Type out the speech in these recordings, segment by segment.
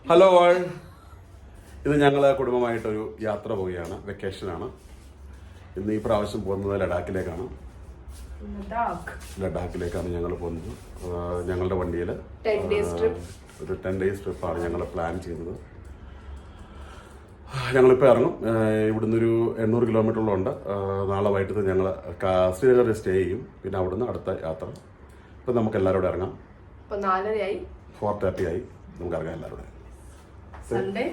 Hello ആൾ, ഇത് ഞങ്ങൾ കുടുംബമായിട്ടൊരു യാത്ര പോവുകയാണ്. വെക്കേഷനാണ്. ഇന്ന് ഈ പ്രാവശ്യം പോകുന്നത് ലഡാക്കിലേക്കാണ്. ഞങ്ങൾ പോകുന്നത്. ഞങ്ങളുടെ വണ്ടിയിൽ ഒരു 10 days ട്രിപ്പാണ് ഞങ്ങൾ പ്ലാൻ ചെയ്തത്. ഞങ്ങളിപ്പോൾ ഇറങ്ങും. ഇവിടുന്ന് ഒരു 800 കിലോമീറ്ററോളം. നാളെ വൈകിട്ട് ഞങ്ങൾ ശ്രീനഗറിൽ സ്റ്റേ ചെയ്യും. പിന്നെ അവിടുന്ന് അടുത്ത യാത്ര. ഇപ്പം നമുക്ക് എല്ലാവരും കൂടെ ഇറങ്ങാം. 4:30 ആയി. നമുക്ക് ഇറങ്ങാം എല്ലാവരും. Sunday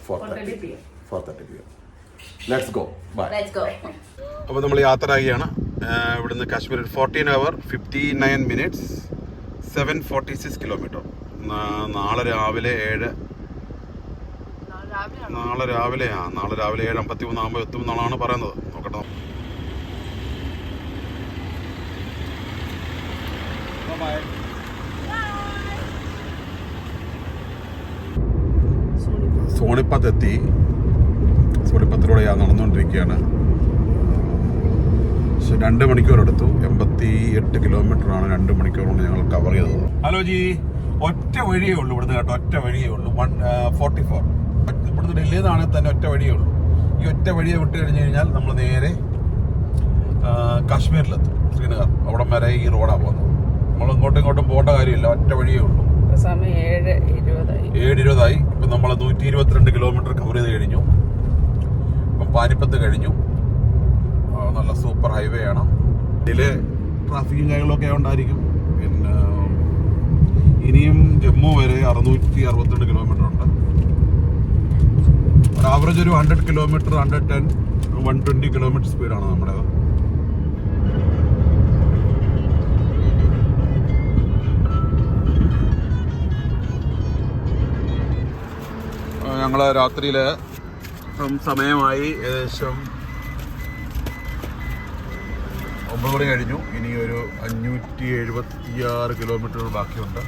4:30 PM. Let's go. Bye. അപ്പോൾ നമ്മൾ യാത്ര ആവുകയാണ്. ഇവിടുന്ന് കാശ്മീർ 14 hours 59 minutes 746 കിലോമീറ്റർ. നാളെ രാവിലെ 7:53 ആകുമ്പോൾ എത്തും എന്നാണ് പറയുന്നത്. നോക്കട്ടെ. സോണിപ്പത്ത് സോണിപ്പത്തിലൂടെ നടന്നുകൊണ്ടിരിക്കുകയാണ്. 2 മണിക്കൂർ എടുത്തു. 88 കിലോമീറ്ററാണ് 2 മണിക്കൂർ കൊണ്ട് ഞങ്ങൾ കവർ ചെയ്തത്. ഹലോ ജി, ഒറ്റ വഴിയേ ഉള്ളൂ ഇവിടുന്ന് കേട്ടോ. ഒറ്റ വഴിയേ ഉള്ളൂ. 144. ഇവിടുന്ന് ഡൽഹിയിൽ നിന്നാണെങ്കിൽ തന്നെ ഒറ്റ വഴിയേ ഉള്ളൂ. ഈ ഒറ്റ വഴിയെ വിട്ട് കഴിഞ്ഞ് കഴിഞ്ഞാൽ നമ്മൾ നേരെ കാശ്മീരിലെത്തും. ശ്രീനഗർ അവിടം വരെ ഈ റോഡാണ് പോകുന്നത്. നമ്മൾ ഇങ്ങോട്ടും പോകേണ്ട കാര്യമില്ല. ഒറ്റ വഴിയേ ഉള്ളൂ. 7:20 ഇപ്പം നമ്മൾ 122 കിലോമീറ്റർ കവർ ചെയ്ത് കഴിഞ്ഞു. ഇപ്പം പാനിപ്പത്ത് കഴിഞ്ഞു. നല്ല സൂപ്പർ ഹൈവേ ആണ്. ഇതിൽ ട്രാഫിക്കും കാര്യങ്ങളൊക്കെ ഉണ്ടായിരിക്കും. പിന്നെ ഇനിയും ജമ്മു വരെ 662 കിലോമീറ്റർ ഉണ്ട്. ഒരു ആവറേജ് ഒരു 100 കിലോമീറ്റർ 110 120 കിലോമീറ്റർ സ്പീഡാണ് നമ്മുടെ. ഞങ്ങൾ രാത്രിയിൽ സമയമായി ഏകദേശം 9 മണി കഴിഞ്ഞു. ഇനി ഒരു 576 കിലോമീറ്റർ ബാക്കിയുണ്ട്.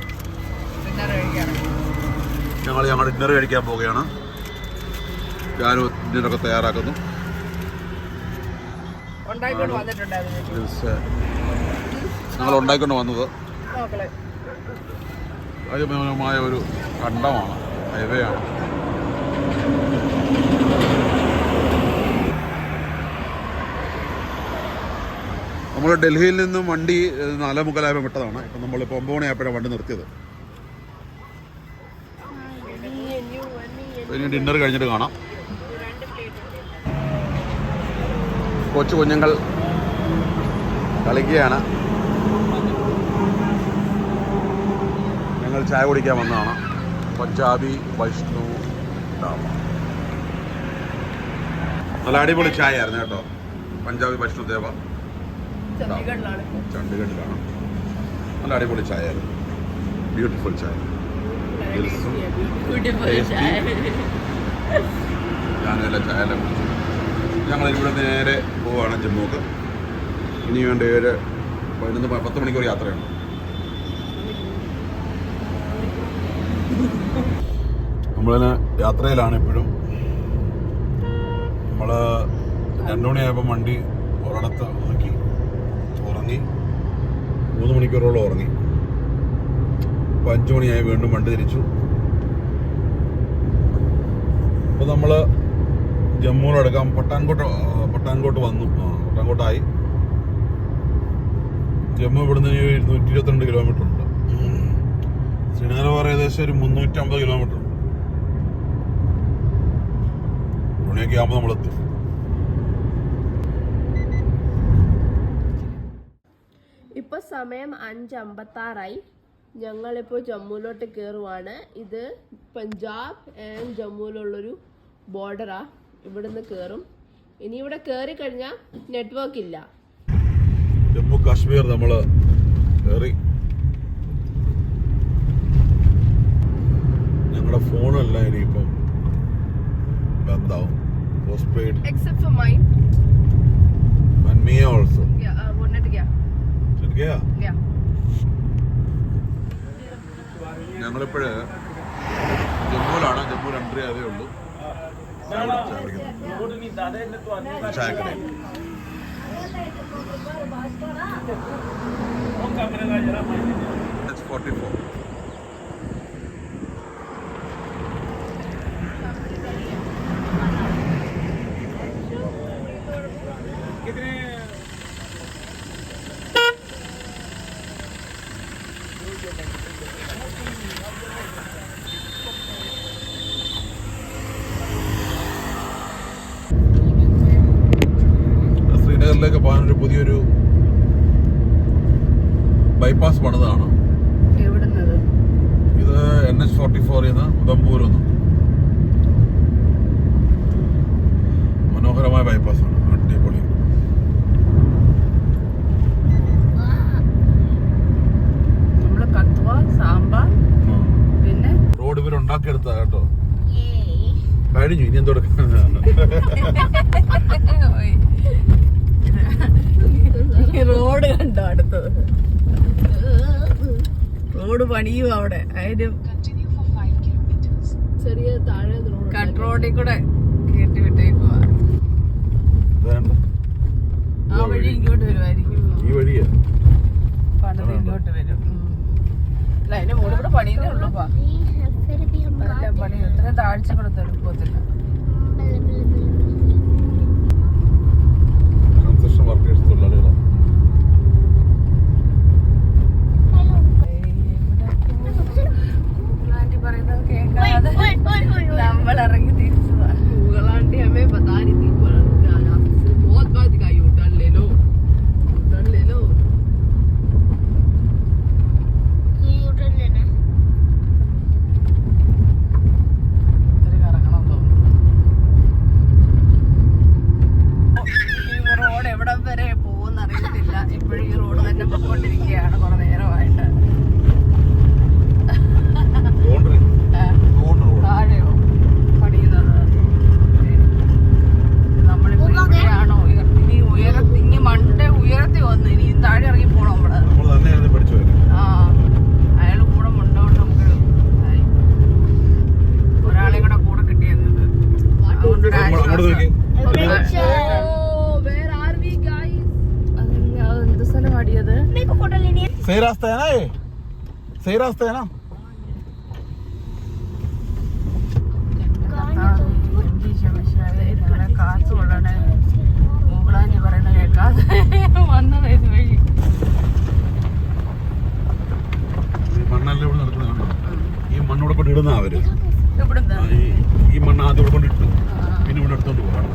ഞങ്ങൾ ഡിന്നർ കഴിക്കാൻ പോവുകയാണ്. ഞാനും ഡിന്നറൊക്കെ തയ്യാറാക്കുന്നു. ഞങ്ങൾ ഉണ്ടാക്കിക്കൊണ്ട് വന്നത് അതിമനോഹരമായ ഒരു കണ്ടമാണ്. ഹൈവേ ആണ്. നമ്മൾ ഡൽഹിയിൽ നിന്നും വണ്ടി 4:45 വിട്ടതാണ്. ഇപ്പം നമ്മളിപ്പോൾ 9 മണിയായപ്പോഴാണ് വണ്ടി നിർത്തിയത്. ഇനി ഡിന്നർ കഴിഞ്ഞിട്ട് കാണാം. കൊച്ചു കുഞ്ഞുങ്ങൾ കളിക്കുകയാണ്. ഞങ്ങൾ ചായ കുടിക്കാൻ വന്നതാണ്. പഞ്ചാബി വൈഷ്ണു ഡാബ. നല്ല അടിപൊളി ചായ ആയിരുന്നു കേട്ടോ. പഞ്ചാബി വൈഷ്ണു ദേവ ചണ്ഡീഗഡിലാണ്. നല്ല അടിപൊളി ചായ ആയിരുന്നു. ബ്യൂട്ടിഫുൾ ചായ. ഞാനെല്ലാം ചായ എല്ലാം കുടിച്ചു. ഞങ്ങളിവിടെ നേരെ പോവുകയാണ് ജമ്മുക്ക്. ഇനി വേണ്ട 10 മണിക്കൂർ യാത്രയാണ്. നമ്മളിന് യാത്രയിലാണ് ഇപ്പോഴും. നമ്മൾ 2 മണിയായപ്പോൾ വണ്ടി ഒരിടത്ത് നോക്കി ഉറങ്ങി. 3 മണിക്കൂറോളം ഉറങ്ങി. ഇപ്പോൾ 5 മണിയായി വീണ്ടും വണ്ടി തിരിച്ചു. അപ്പോൾ നമ്മൾ ജമ്മുവിലെടുക്കാം. പട്ടാൻകോട്ട് വന്നു. പട്ടാൻകോട്ടായി. ജമ്മു ഇവിടുന്ന് 122 കിലോമീറ്റർ ഉണ്ട്. ശ്രീനഗർ ഏകദേശം ഒരു 350 കിലോമീറ്റർ ഉണ്ട്. 2 മണിയൊക്കെ ആകുമ്പോൾ നമ്മളെത്തും. ഇപ്പൊ സമയം 5:56. ഞങ്ങളിപ്പോൾ ജമ്മുവിലോട്ട് കയറുവാണ്. ഇത് പഞ്ചാബ് ആൻഡ് ജമ്മുവിലുള്ളൊരു ബോർഡറാ. ഇവിടുന്ന് കയറും. ഇനി ഇവിടെ കയറി കഴിഞ്ഞാൽ നെറ്റ്വർക്ക് ഇല്ല. ജമ്മു കാശ്മീർ നമ്മൾ കയറി. ഞങ്ങളുടെ ഫോണല്ല ഇനിയിപ്പം ബന്ധാവും. Postpaid except for mine and me also. वो नेट गया. ഞങ്ങളിപ്പോഴ് ജമ്മുവിലാണ്. ജമ്മുവിൽ എൻട്രി അതേ ഉള്ളൂ. ചായക്കടയിൽ 44. കാർഗിലിലേക്ക് പോകാനൊരു പുതിയൊരു ബൈപ്പാസ് പണിതാണ്. ഇത് NH44 ഉദംപൂരിൽ നിന്ന് മനോഹരമായ ബൈപ്പാസാണ്, അടിപൊളി. പിന്നെ റോഡ് ഇവർ ഉണ്ടാക്കിയെടുത്താ കേട്ടോ. കഴിഞ്ഞു, ഇനി എന്തോ റോഡ് കണ്ടോ? അടുത്തത് റോഡ് പണിയും അവിടെ. അതിന് ചെറിയ താഴെ റോഡിൽ കൂടെ കേട്ടി വിട്ടേക്കുവാ. ആ വഴി ഇങ്ങോട്ട് വരുമായിരിക്കും. ഈ വഴിയാ പണിത് ഇങ്ങോട്ട് വരും. അല്ല, അതിന്റെ മുകളിൽ കൂടെ പണിയേ ഉള്ളൂപ്പാ. നല്ല പണി. ഇത്രയും താഴ്ച കൊടുത്തു പോത്തില്ല. കൺസ്ട്രക്ഷൻ വർക്കേഴ്സ് തൊഴിലാളികളാണ്. പറയുന്നത് കേൾക്കാതെ നമ്മൾ ഇറങ്ങി തിരിച്ചതാ. ഗൂഗിളാണ്ടി हमें बता रही थी बहुत बार दिखाई होटल ले लो, होटल ले लो. होटल लेना ഇറങ്ങണം തോന്നുന്നു. ഈ റോഡ് എവിടം വരെ പോകുന്ന അറിയത്തില്ല. ഇപ്പോഴും ഈ റോഡ് തന്നെ പോയിക്കൊണ്ടിരിക്കുകയാണ് കുറെ നേരമായിട്ട്. താഴെയോ പണിയുന്നത്? നമ്മളിപ്പോ ഇവിടെയാണോ? ഇനി ഇനി മണ്ടേ ഉയരത്തി വന്ന് ഇനി താഴെ ഇറങ്ങി പോണം നമ്മള്. ആ, അയാൾ കൂടെ മുണ്ടോണ്ട് നമുക്ക് ഒരാളെ കൂടെ കിട്ടിയത്. അതുകൊണ്ടൊരു എന്ത് സ്ഥലം അടിയത്? കാത്തു കൊള്ളണേ. മൂകളാഞ്ഞി പറയുന്ന കേൾക്കാതെ വന്നത് ഇത് വഴി. മണ്ണെല്ലാം ഇവിടെ നടക്കുന്നുണ്ടോ? ഈ മണ്ണൂടെ കൊണ്ട് ഇടുന്ന അവര്. ഇവിടുന്ന് ഈ മണ്ണ് ആദ്യം ഇവിടെ കൊണ്ട് ഇട്ടു, പിന്നെ ഇവിടെ എടുത്തോണ്ട് പോകാം.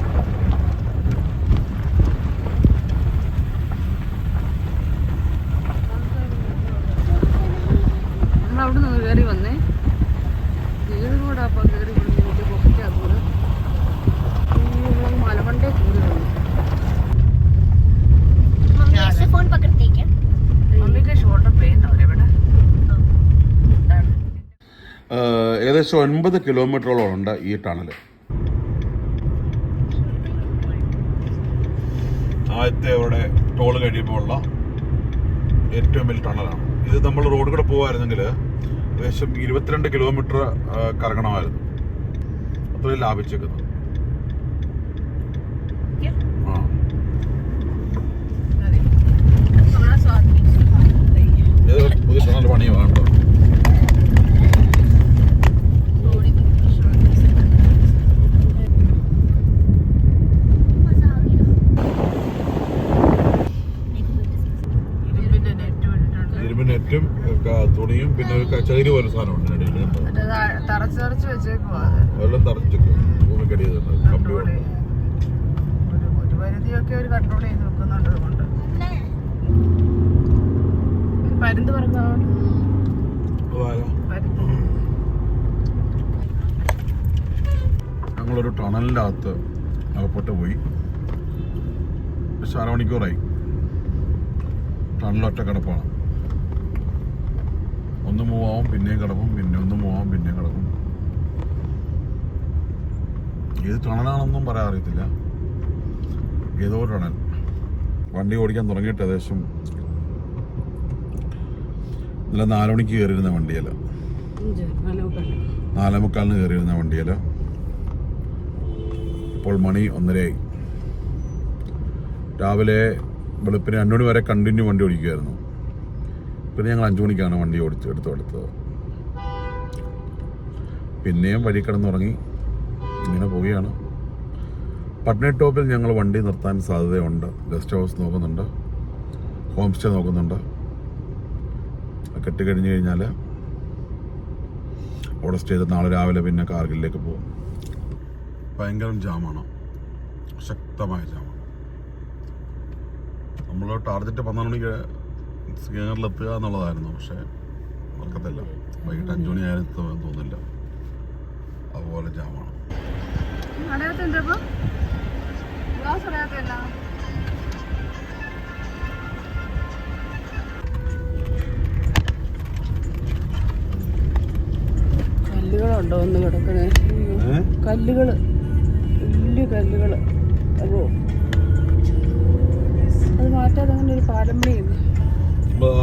അവിടെ നിന്ന് കയറി വന്നേ. ഏത് കൂടാപ്പാ കയറി വിളിച്ച് പൊക്കിക്കാ കൂടെ മലമണ്ടേ കൂടി വന്നു. മമ്മിക്ക് ഷോർട്ടർ പെയിൻ അവിടെ ഇവിടെ. ഏകദേശം 9 കിലോമീറ്ററോളം ഉണ്ട് ഈ ടണൽ. ആദ്യത്തെ അവിടെ ടോള് കഴിയുമ്പോൾ ഉള്ള ഏറ്റവും വലിയ ടണലാണ് ഇത്. നമ്മൾ റോഡ് കൂടെ പോകുമായിരുന്നെങ്കിൽ ഏകദേശം 22 കിലോമീറ്റർ കറങ്ങണമായിരുന്നു. അത്രയും ലാഭിച്ചേക്കുന്നത്. പുതിയ ടണൽ പണി വേണ്ടോ? നെറ്റും തുണിയും പിന്നെ ഒരു കച്ചേരി പോലെ സാധനമുണ്ട്. വെള്ളം തറച്ചു ഭൂമിക്കടി കമ്പി ഒരു പരിധിയൊക്കെ ഒരു കൺട്രോൾ ചെയ്ത് വെക്കുന്നുണ്ട്. അതുകൊണ്ട് പരുന്ത് പറഞ്ഞോണ്ട് ഞങ്ങളൊരു ടണലിൻ്റെ അകത്ത് അകപ്പെട്ട് പോയി. പക്ഷെ അരമണിക്കൂറായി. ടണലൊറ്റ കിടപ്പാണ്. ഒന്ന് മൂവാവും പിന്നെയും കിടക്കും, പിന്നെ ഒന്ന് മൂവാവും പിന്നെയും കിടക്കും. ഏത് ടണലാണെന്നും പറയാൻ അറിയത്തില്ല. ഏതോ ടണൽ. വണ്ടി ഓടിക്കാൻ തുടങ്ങിയിട്ട് ഏകദേശം ഇന്നലെ 4 മണിക്ക് കയറിയിരുന്ന വണ്ടിയല്ല, 4:45 കയറിയിരുന്ന വണ്ടിയല്ല. ഇപ്പോൾ മണി 1:30. രാവിലെ വെളുപ്പിന് 2 മണി വരെ കണ്ടിന്യൂ വണ്ടി ഓടിക്കുമായിരുന്നു. പിന്നെ ഞങ്ങൾ 5 മണിക്കാണ് വണ്ടി എടുത്തത്. പിന്നെയും വഴി കിടന്നുറങ്ങി ഇങ്ങനെ പോവുകയാണ്. പട്നി ടോപ്പിൽ ഞങ്ങൾ വണ്ടി നിർത്താൻ സാധ്യതയുണ്ട്. ഗസ്റ്റ് ഹൗസ് നോക്കുന്നുണ്ട്, ഹോം സ്റ്റേ നോക്കുന്നുണ്ട്. കെട്ടിക്കഴിഞ്ഞ് കഴിഞ്ഞാൽ അവിടെ സ്റ്റേ ചെയ്ത് നാളെ രാവിലെ പിന്നെ കാർഗിലേക്ക് പോകും. ഭയങ്കര ജാമാണ്, ശക്തമായ ജാമാണ്. നമ്മൾ ടാർഗറ്റ് 12 മണിക്ക് ശ്രീനഗറിലെത്തുക എന്നുള്ളതായിരുന്നു. പക്ഷേ നടക്കത്തില്ല. വൈകിട്ട് 5 മണി ആയാലും എത്തുമെന്ന് തോന്നുന്നില്ല. അതുപോലെ ജാമാണ്. കല്ലുകളുണ്ടോ ഒന്ന് കിടക്കണേ? കല്ലുകള്, വലിയ കല്ലുകള്. അപ്പോ അത് മാറ്റാതെ അങ്ങനെ ഒരു പാലം പണിയുന്നു.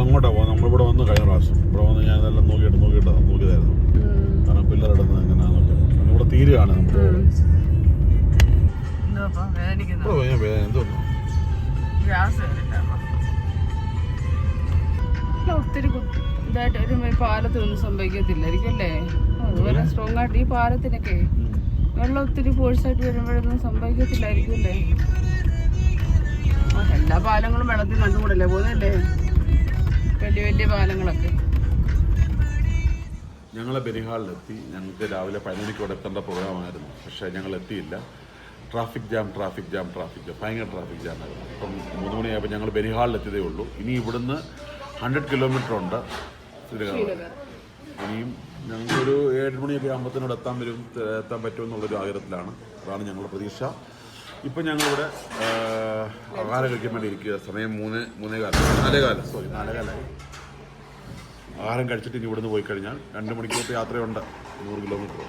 അങ്ങോട്ടാ പോകുന്നത്. നമ്മളിവിടെ വന്ന് കഴിഞ്ഞ പ്രാവശ്യം ഇവിടെ വന്ന് ഞാൻ ഇതെല്ലാം നോക്കിയതായിരുന്നു. കാരണം പില്ലർ ഇടുന്നത് എങ്ങനെയാണെന്നൊക്കെ ഇവിടെ തീരുകയാണ്. നമുക്ക് ഒത്തിരി ഇതായിട്ട് ഒരു പാലത്തിനൊന്നും സംഭവിക്കത്തില്ലായിരിക്കും അല്ലേ? അതുപോലെ സ്ട്രോങ് ആയിട്ട് ഈ പാലത്തിനൊക്കെ വെള്ളം ഒത്തിരി ഫോഴ്സായിട്ട് വരുമ്പോഴൊന്നും സംഭവിക്കത്തില്ലായിരിക്കും അല്ലേ? എല്ലാ പാലങ്ങളും വെള്ളത്തിൽ കണ്ടുകൂടല്ലേ പോകുന്നല്ലേ, വലിയ വലിയ പാലങ്ങളൊക്കെ. ഞങ്ങൾ ബനിഹാളിലെത്തി. ഞങ്ങൾക്ക് രാവിലെ 11 മണിക്ക് ഇവിടെ എത്തേണ്ട പ്രോഗ്രാമായിരുന്നു. പക്ഷേ ഞങ്ങൾ എത്തിയില്ല. ട്രാഫിക് ജാം ഭയങ്കര ട്രാഫിക് ജാമായിരുന്നു. ഇപ്പം 3 മണിയായപ്പോൾ ഞങ്ങൾ ബനിഹാളിലെത്തിയതേ ഉള്ളൂ. ഇനി ഇവിടുന്ന് 100 കിലോമീറ്റർ ഉണ്ട് ശ്രീനഗർ. ഇനിയും ഞങ്ങൾക്കൊരു 7 മണിയൊക്കെ ആകുമ്പോഴത്തേനോട് എത്താൻ പറ്റുമെന്നുള്ളൊരു ആഗ്രഹത്തിലാണ്. അതാണ് ഞങ്ങളുടെ പ്രതീക്ഷ. ഇപ്പം ഞങ്ങളിവിടെ ആഹാരം കഴിക്കാൻ വേണ്ടി ഇരിക്കുക. സമയം 4:15 ആഹാരം കഴിച്ചിട്ട് ഇനി ഇവിടുന്ന് പോയി കഴിഞ്ഞാൽ 2 മണിക്കൂർ യാത്രയുണ്ട്. 100 കിലോമീറ്റർ.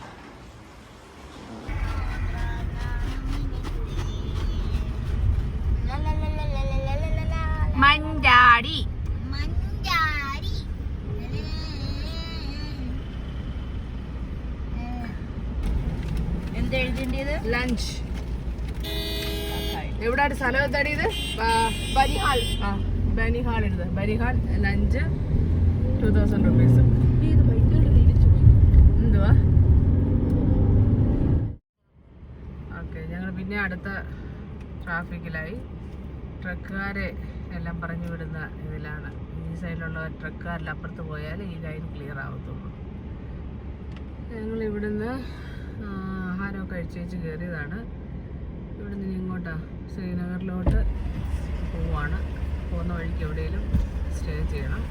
മഞ്ചാടി എന്തെഴുതിയത്? ലഞ്ച്. എവിടെ സ്ഥലം എത്താടിയത്? ബനിഹാൾ. ബനിഹാൾ എഴുതുക. Banihal lunch 2000 rupees. എന്തുവാ? ഓക്കെ, ഞങ്ങൾ പിന്നെ അടുത്ത ട്രാഫിക്കിലായി. ട്രക്കുകാരെ എല്ലാം പറഞ്ഞു വിടുന്ന ഇതിലാണ്. ഈ സൈഡിലുള്ള ട്രക്കുകാരെല്ലാം അപ്പുറത്ത് പോയാൽ ഈ ലൈൻ ക്ലിയർ ആവത്തുള്ളൂ. ഞങ്ങൾ ഇവിടുന്ന് ആഹാരമൊക്കെ കഴിച്ച് കയറിയതാണ്. ഇവിടുന്ന് ഇങ്ങോട്ടാ ശ്രീനഗറിലോട്ട് പോവാണ്. പോകുന്ന വഴിക്ക് എവിടെയെങ്കിലും സ്റ്റേ ചെയ്യണം.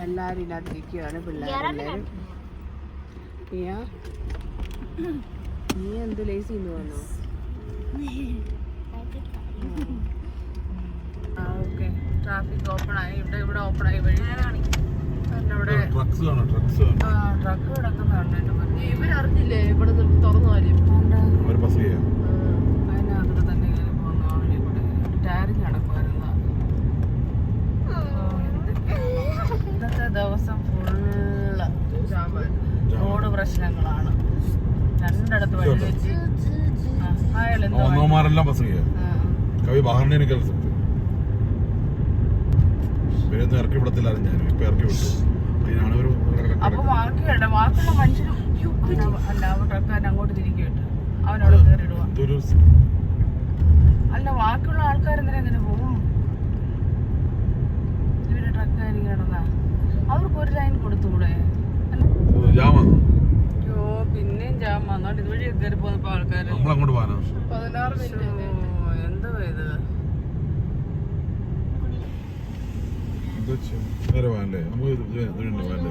എല്ലാവരും ഇതിനകത്തിരിക്കുകയാണ്, പിള്ളേരെല്ലാവരും. നീ എന്ത് ലേസി ഇന്ന് വന്നോ? ഓക്കെ, ട്രാഫിക് ഓപ്പൺ ആയി. ഇവിടെ ഓപ്പൺ ആയി വഴി. ഇവിടെ ട്രക്ക് കിടക്കുന്നുണ്ട്. ഇവരറിഞ്ഞില്ലേ ഇവിടെ തുറന്നു കാര്യം? അതിനകത്ത് തന്നെ കയറി പോകുന്നു. അവനെ കൂടെ ടാരിങ് നടക്കുമായിരുന്നു. ഇന്നത്തെ ദിവസം ഫുള്ള് റോഡ് പ്രശ്നങ്ങളാണ്. രണ്ടിടത്ത് വഴി വെച്ച് ഇറക്കി വിടത്തില്ലായിരുന്നു ഞാൻ. ഇപ്പൊ ഇറക്കി വിട്ടു. അപ്പൊ ബാക്കിയുള്ള മനുഷ്യരും അല്ല, ട്രക്കാരൻ അങ്ങോട്ട് തിരികെ വിട്ടു. അവനവിടെ കയറിയിടുക. അല്ല, ബാക്കിയുള്ള ആൾക്കാരെന്തിനാ എങ്ങനെ പോകും? ഇവര് ട്രക്കാരി കിടന്നാ അവർക്ക് ഒരു ലൈൻ കൊടുത്തുകൂടെ? പിന്നെയും ജാം വന്നോണ്ട് ഇതുവഴി കയറി പോകുന്നപ്പോ ആൾക്കാര് 16 മിനിറ്റ്. എന്തുവാ ഇത്?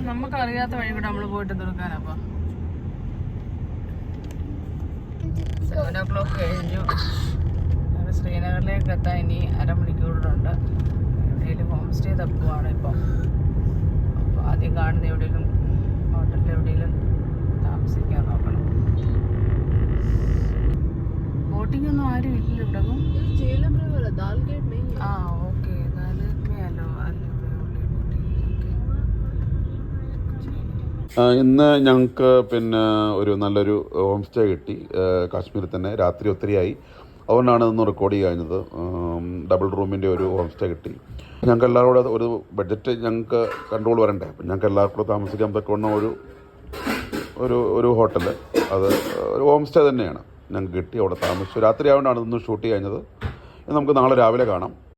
നമുക്ക് അറിയാത്ത വഴി കൂടെ നമ്മള് പോയിട്ട് തീർക്കാനപ്പ 7 o'clock കഴിഞ്ഞു. ശ്രീനഗറിലേക്ക് എത്താൻ ഇനി അരമണിക്കൂറുണ്ട്. എവിടെയെങ്കിലും ഹോം സ്റ്റേ തപ്പുവാണ് ഇപ്പം. അപ്പോൾ ആദ്യം കാണുന്ന എവിടെയെങ്കിലും ഹോട്ടലിൽ എവിടെയെങ്കിലും താമസിക്കാൻ നോക്കണം. ബോട്ടിംഗ് ഒന്നും ആരും ഇല്ല ഇവിടെ. ആ ഓക്കെ, ഇന്ന് ഞങ്ങൾക്ക് പിന്നെ ഒരു നല്ലൊരു ഹോം സ്റ്റേ കിട്ടി കാശ്മീരിൽ തന്നെ. രാത്രി ഒത്തിരിയായി, അതുകൊണ്ടാണ് ഇന്ന് റെക്കോർഡ് കഴിഞ്ഞത്. ഡബിൾ റൂമിൻ്റെ ഒരു ഹോം സ്റ്റേ കിട്ടി. ഞങ്ങൾക്ക് എല്ലാവരും കൂടെ ഒരു ബഡ്ജറ്റ് ഞങ്ങൾക്ക് കൺട്രോൾ വരണ്ടേ. അപ്പം ഞങ്ങൾക്ക് എല്ലാവർക്കും കൂടെ താമസിക്കാൻ പറ്റുന്ന ഒരു ഹോട്ടൽ, അത് ഒരു ഹോം സ്റ്റേ തന്നെയാണ് ഞങ്ങൾക്ക് കിട്ടി. അവിടെ താമസിച്ചു. രാത്രി ആയതുകൊണ്ടാണ് ഇന്ന് ഷൂട്ട് കഴിഞ്ഞത്. നമുക്ക് നാളെ രാവിലെ കാണാം.